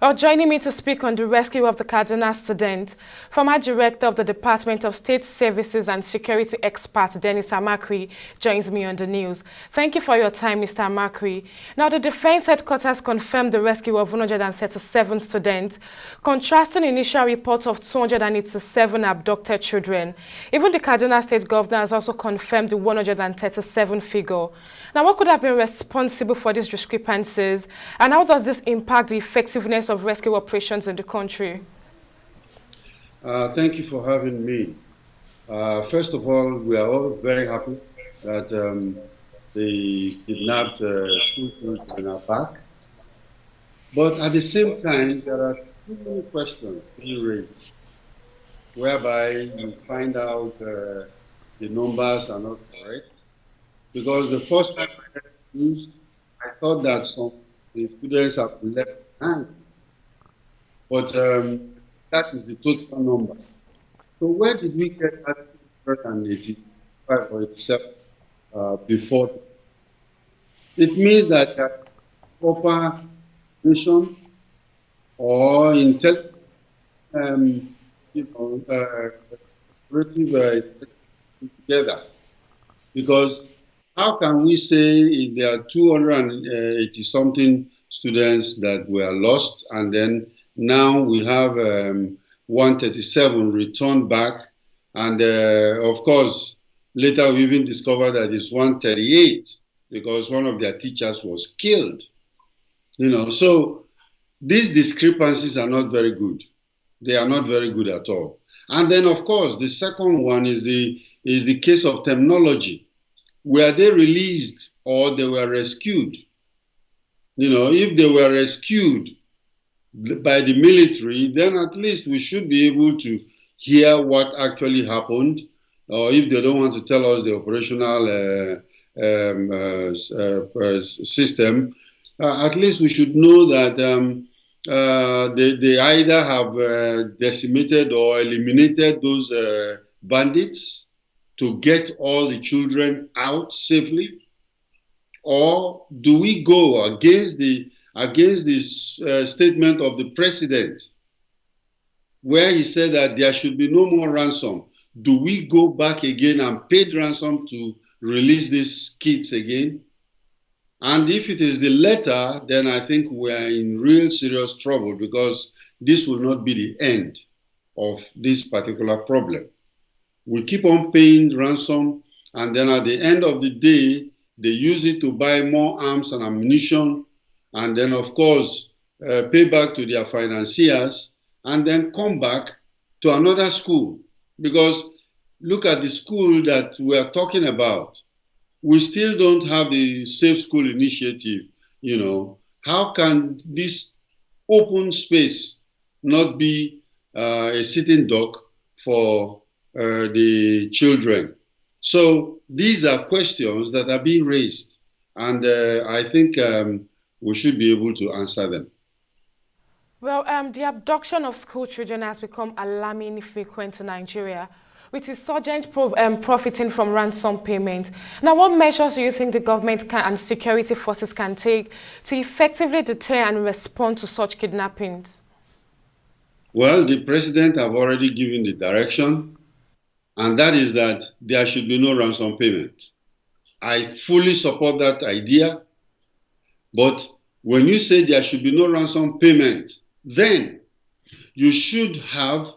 Joining me to speak on the rescue of the Kaduna student, former Director of the Department of State Services and Security Expert Dennis Amachree joins me on the news. Thank you for your time, Mr. Amachree. Now, the Defense Headquarters confirmed the rescue of 137 students, contrasting initial reports of 287 abducted children. Even the Kaduna State Governor has also confirmed the 137 figure. Now, what could have been responsible for these discrepancies, and how does this impact the effectiveness of rescue operations in the country? Thank you for having me. First of all, we are all very happy that the kidnapped school children are back. But at the same time, there are too many questions being raised, whereby you find out the numbers are not correct. Because the first time I heard the news, I thought that some the students have been left behind. But that is the total number. So where did we get that 185 or 87 before this? It means that proper vision or intelligence, together. Because how can we say if there are 280 something students that were lost, and then now we have 137 returned back, and of course later we even discovered that it's 138 because one of their teachers was killed. So these discrepancies are not very good. They are not very good at all. And then of course the second one is the case of terminology. Were they released or they were rescued? If they were rescued by the military, then at least we should be able to hear what actually happened. Or if they don't want to tell us the operational system, at least we should know that they either have decimated or eliminated those bandits to get all the children out safely, or do we go against the statement of the president, where he said that there should be no more ransom? Do we go back again and pay ransom to release these kids again? And if it is the latter, then I think we are in real serious trouble, because this will not be the end of this particular problem. We keep on paying ransom, and then at the end of the day, they use it to buy more arms and ammunition, and then of course pay back to their financiers, and then come back to another school. Because look at the school that we are talking about. We still don't have the Safe School Initiative. How can this open space not be a sitting duck for the children? So these are questions that are being raised, and I think we should be able to answer them. Well, the abduction of school children has become alarmingly frequent in Nigeria, with insurgents profiting from ransom payment. Now, what measures do you think the government and security forces can take to effectively deter and respond to such kidnappings? Well, the president have already given the direction, and that is that there should be no ransom payment. I fully support that idea, but when you say there should be no ransom payment, then you should have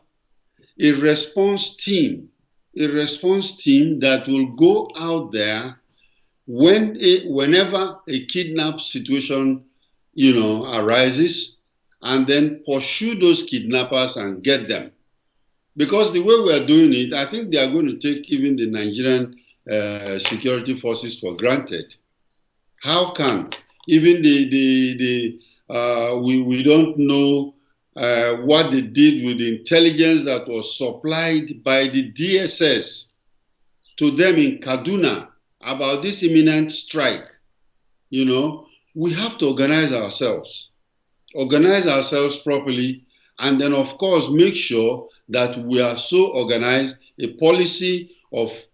a response team that will go out there whenever a kidnap situation, arises, and then pursue those kidnappers and get them. Because the way we are doing it, I think they are going to take even the Nigerian security forces for granted. How can even we don't know what they did with the intelligence that was supplied by the DSS to them in Kaduna about this imminent strike? We have to organize ourselves properly, and then of course make sure that we are so organized, a policy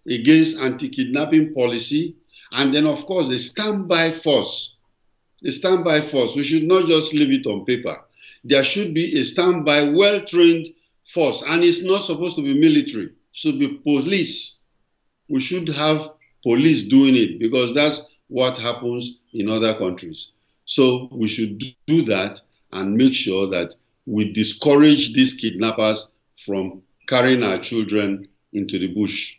against anti-kidnapping policy, and then of course a standby force. We should not just leave it on paper. there should be a standby, well-trained force, and it's not supposed to be military. It should be police. We should have police doing it because that's what happens in other countries. So we should do that and make sure that we discourage these kidnappers from carrying our children into the bush.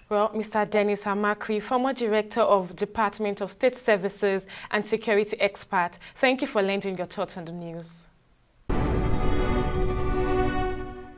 Well, Mr. Dennis Amachree, former Director of Department of State Services and Security Expert, thank you for lending your thoughts on the news.